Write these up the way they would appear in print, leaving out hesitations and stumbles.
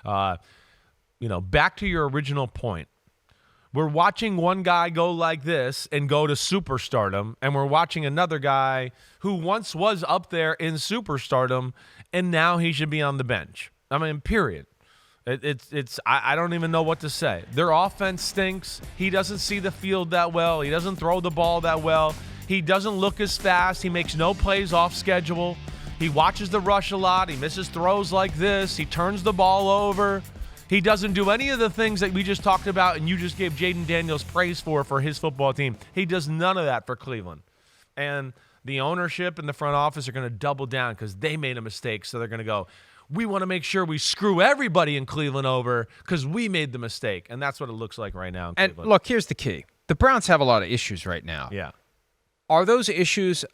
Back to your original point. We're watching one guy go like this and go to superstardom, and we're watching another guy who once was up there in superstardom, and now he should be on the bench. I mean, period. I don't even know what to say. Their offense stinks. He doesn't see the field that well. He doesn't throw the ball that well. He doesn't look as fast. He makes no plays off schedule. He watches the rush a lot. He misses throws like this. He turns the ball over. He doesn't do any of the things that we just talked about and you just gave Jaden Daniels praise for his football team. He does none of that for Cleveland. And the ownership and the front office are going to double down because they made a mistake. So they're going to go, we want to make sure we screw everybody in Cleveland over because we made the mistake. And that's what it looks like right now in Cleveland. And look, here's the key. The Browns have a lot of issues right now. Yeah. Are those issues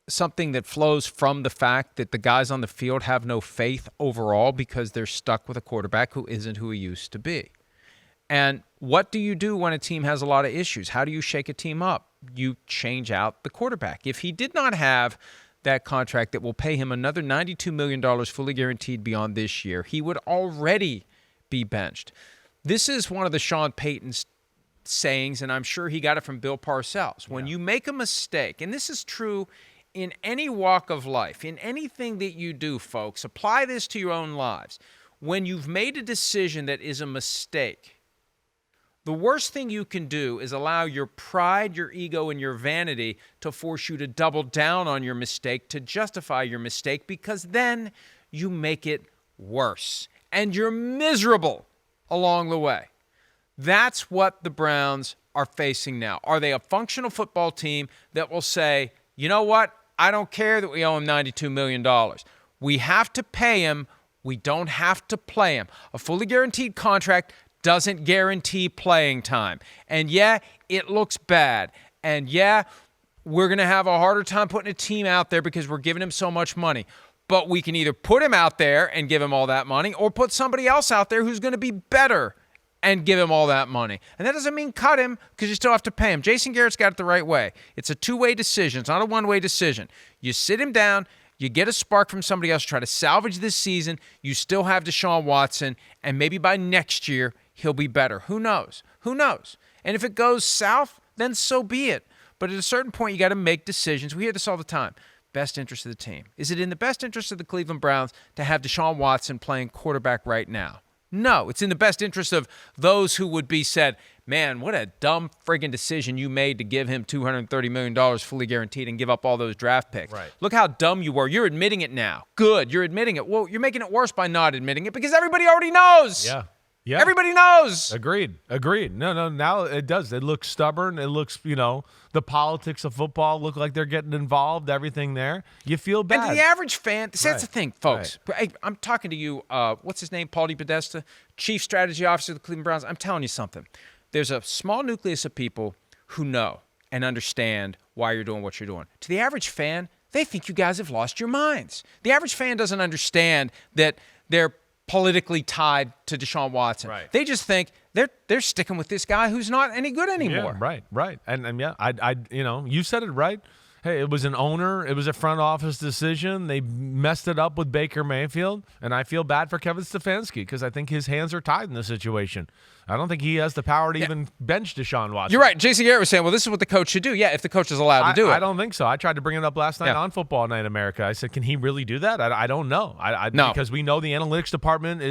something that flows from the fact that the guys on the field have no faith overall because they're stuck with a quarterback who isn't who he used to be? And what do you do when a team has a lot of issues? How do you shake a team up? You change out the quarterback. If he did not have that contract that will pay him another $92 million fully guaranteed beyond this year, he would already be benched. This is one of the Sean Payton's sayings, and I'm sure he got it from Bill Parcells. When you make a mistake, and this is true in any walk of life, in anything that you do, folks, apply this to your own lives. When you've made a decision that is a mistake, the worst thing you can do is allow your pride, your ego, and your vanity to force you to double down on your mistake, to justify your mistake, because then you make it worse. And you're miserable along the way. That's what the Browns are facing now. Are they a functional football team that will say, you know what? I don't care that we owe him $92 million. We have to pay him. We don't have to play him. A fully guaranteed contract doesn't guarantee playing time. And yeah, it looks bad. And yeah, we're going to have a harder time putting a team out there because we're giving him so much money. But we can either put him out there and give him all that money or put somebody else out there who's going to be better and give him all that money. And that doesn't mean cut him because you still have to pay him. Jason Garrett's got it the right way. It's a two-way decision. It's not a one-way decision. You sit him down, you get a spark from somebody else, try to salvage this season. You still have Deshaun Watson, and maybe by next year he'll be better. Who knows? Who knows? And if it goes south, then so be it. But at a certain point, you got to make decisions. We hear this all the time. Best interest of the team. Is it in the best interest of the Cleveland Browns to have Deshaun Watson playing quarterback right now? No, it's in the best interest of those who would be said, man, what a dumb friggin' decision you made to give him $230 million fully guaranteed and give up all those draft picks. Right. Look how dumb you were. You're admitting it now. Good, you're admitting it. Well, you're making it worse by not admitting it because everybody already knows. Yeah. Everybody knows. Agreed. No, now it does. It looks stubborn. It looks, the politics of football look like they're getting involved, everything there. You feel bad. And to the average fan, that's the thing, folks. Right. I'm talking to you, what's his name, Paul DePodesta, Chief Strategy Officer of the Cleveland Browns. I'm telling you something. There's a small nucleus of people who know and understand why you're doing what you're doing. To the average fan, they think you guys have lost your minds. The average fan doesn't understand that they're politically tied to Deshaun Watson. Right. They just think they're sticking with this guy who's not any good anymore. Yeah, right. And yeah, I you said it right. Hey, it was an owner. It was a front office decision. They messed it up with Baker Mayfield, and I feel bad for Kevin Stefanski because I think his hands are tied in this situation. I don't think he has the power to even bench Deshaun Watson. You're right. Jason Garrett was saying, well, this is what the coach should do. Yeah, if the coach is allowed to do it. I don't think so. I tried to bring it up last night on Football Night America. I said, can he really do that? I don't know. No. Because we know the analytics department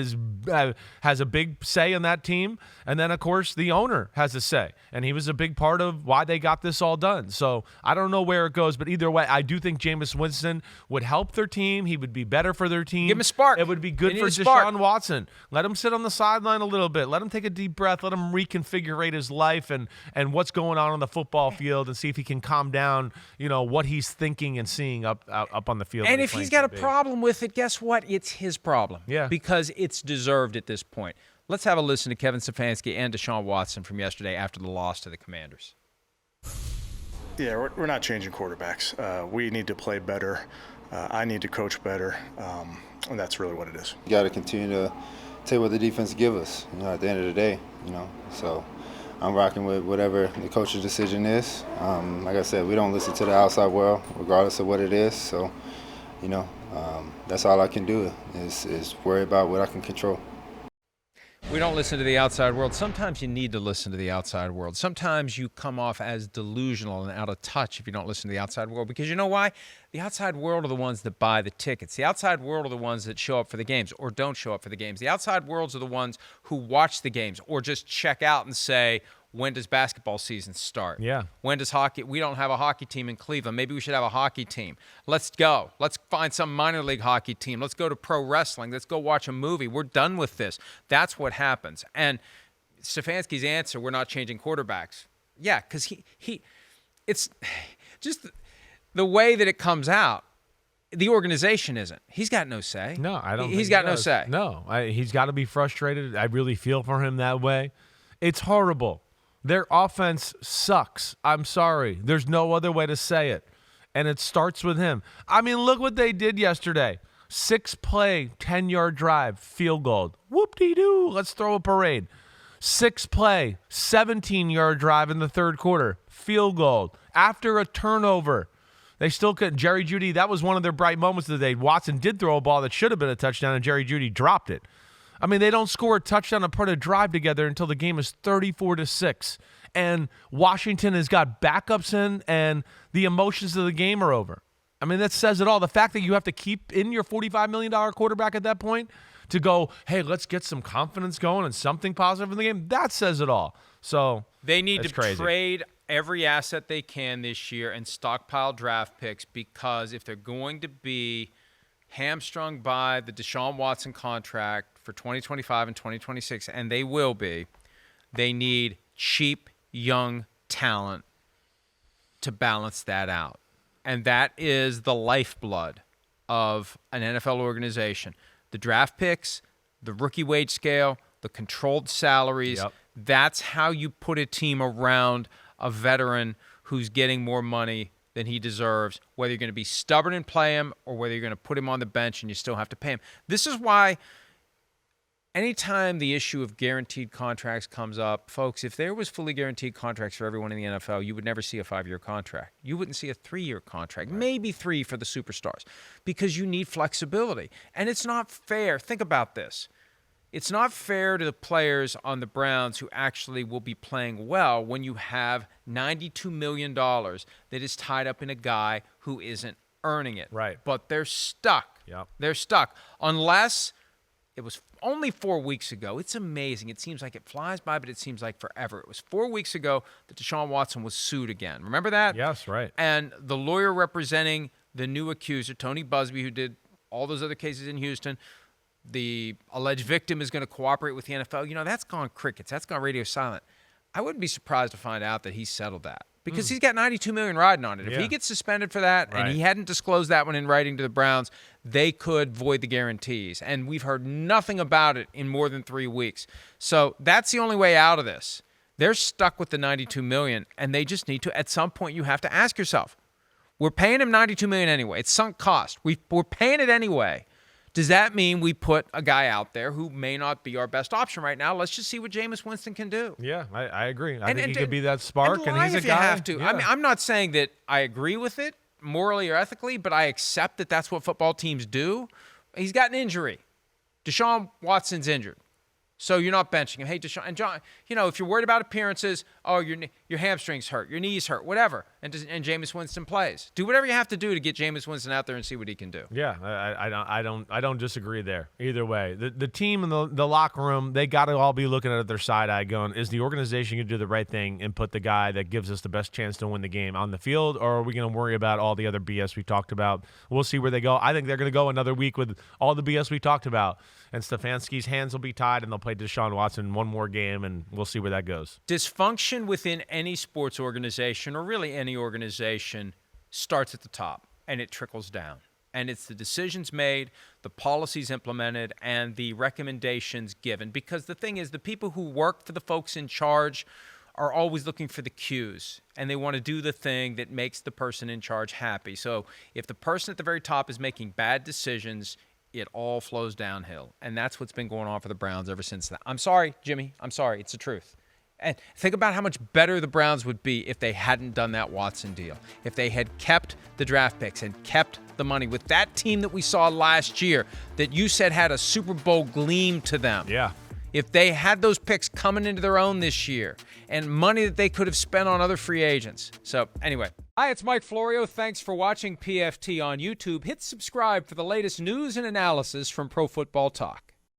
has a big say in that team. And then, of course, the owner has a say. And he was a big part of why they got this all done. So I don't know where it goes. But either way, I do think Jameis Winston would help their team. He would be better for their team. Give him a spark. It would be good for Deshaun Watson. Let him sit on the sideline a little bit. Let him take a deep breath. Let him reconfigure his life and what's going on the football field and see if he can calm down, what he's thinking and seeing up on the field. And if he's got a problem with it, guess what? It's his problem. Yeah. Because it's deserved at this point. Let's have a listen to Kevin Stefanski and Deshaun Watson from yesterday after the loss to the Commanders. Yeah, we're not changing quarterbacks. We need to play better. I need to coach better. And that's really what it is. You got to continue to take what the defense give us, at the end of the day, So I'm rocking with whatever the coach's decision is. Like I said, we don't listen to the outside world, regardless of what it is. So, that's all I can do is worry about what I can control. We don't listen to the outside world. Sometimes you need to listen to the outside world. Sometimes you come off as delusional and out of touch if you don't listen to the outside world. Because you know why? The outside world are the ones that buy the tickets. The outside world are the ones that show up for the games or don't show up for the games. The outside worlds are the ones who watch the games or just check out and say, when does basketball season start? Yeah. When does hockey? We don't have a hockey team in Cleveland. Maybe we should have a hockey team. Let's go. Let's find some minor league hockey team. Let's go to pro wrestling. Let's go watch a movie. We're done with this. That's what happens. And Stefanski's answer, we're not changing quarterbacks. Yeah, because it's just the way that it comes out. The organization isn't. He's got no say. No, I don't. He's got no say. No, he's got to be frustrated. I really feel for him that way. It's horrible. Their offense sucks. I'm sorry. There's no other way to say it. And it starts with him. I mean, look what they did yesterday. 6-play, 10-yard drive, field goal. Whoop-dee-doo. Let's throw a parade. 6-play, 17-yard drive in the third quarter, field goal. After a turnover, they still couldn't. Jerry Jeudy, that was one of their bright moments of the day. Watson did throw a ball that should have been a touchdown, and Jerry Jeudy dropped it. I mean, they don't score a touchdown and put a drive together until the game is 34-6. And Washington has got backups in, and the emotions of the game are over. I mean, that says it all. The fact that you have to keep in your $45 million quarterback at that point to go, hey, let's get some confidence going and something positive in the game, that says it all. So they need to crazy. Trade every asset they can this year and stockpile draft picks, because if they're going to be hamstrung by the Deshaun Watson contract for 2025 and 2026, and they will be, they need cheap, young talent to balance that out. And that is the lifeblood of an NFL organization. The draft picks, the rookie wage scale, the controlled salaries. Yep. That's how you put a team around a veteran who's getting more money than he deserves, whether you're going to be stubborn and play him or whether you're going to put him on the bench and you still have to pay him. This is why anytime the issue of guaranteed contracts comes up, folks, if there was fully guaranteed contracts for everyone in the NFL, you would never see a 5-year contract. You wouldn't see a 3-year contract, maybe 3 for the superstars, because you need flexibility. And it's not fair. Think about this. It's not fair to the players on the Browns who actually will be playing well when you have $92 million that is tied up in a guy who isn't earning it. Right. But they're stuck. Yep. They're stuck. Unless it was only 4 weeks ago. It's amazing. It seems like it flies by, but it seems like forever. It was 4 weeks ago that Deshaun Watson was sued again. Remember that? Yes, right. And the lawyer representing the new accuser, Tony Busby, who did all those other cases in Houston, the alleged victim is going to cooperate with the NFL. You know, that's gone crickets. That's gone radio silent. I wouldn't be surprised to find out that he settled that, because he's got $92 million riding on it. If he gets suspended for that, Right. and he hadn't disclosed that one in writing to the Browns, they could void the guarantees. And we've heard nothing about it in more than 3 weeks. So that's the only way out of this. They're stuck with the $92 million, and they just need to, at some point, you have to ask yourself, we're paying him $92 million anyway. It's sunk cost. We're paying it anyway. Does that mean we put a guy out there who may not be our best option right now? Let's just see what Jameis Winston can do. Yeah, I agree. I think he could be that spark, and he's a if guy. You have to. Yeah. I mean, I'm not saying that I agree with it morally or ethically, but I accept that that's what football teams do. He's got an injury. Deshaun Watson's injured. So you're not benching him. Hey, Deshaun, and John, you know, if you're worried about appearances, oh, your hamstrings hurt, your knees hurt, whatever, and Jameis Winston plays. Do whatever you have to do to get Jameis Winston out there and see what he can do. Yeah, I don't disagree there either way. The team and the locker room, they got to all be looking at their side eye going, is the organization going to do the right thing and put the guy that gives us the best chance to win the game on the field, or are we going to worry about all the other BS we talked about? We'll see where they go. I think they're going to go another week with all the BS we talked about, and Stefanski's hands will be tied, and they'll play Deshaun Watson one more game, and we'll see where that goes. Dysfunction within any sports organization, or really any organization, starts at the top and it trickles down. And it's the decisions made, the policies implemented, and the recommendations given. Because the thing is, the people who work for the folks in charge are always looking for the cues, and they want to do the thing that makes the person in charge happy. So if the person at the very top is making bad decisions, it all flows downhill. And that's what's been going on for the Browns ever since that. I'm sorry, Jimmy. I'm sorry. It's the truth. And think about how much better the Browns would be if they hadn't done that Watson deal. If they had kept the draft picks and kept the money with that team that we saw last year that you said had a Super Bowl gleam to them. Yeah. if they had those picks coming into their own this year and money that they could have spent on other free agents. So anyway, hi, it's Mike Florio. Thanks for watching PFT on YouTube. Hit subscribe for the latest news and analysis from Pro Football Talk.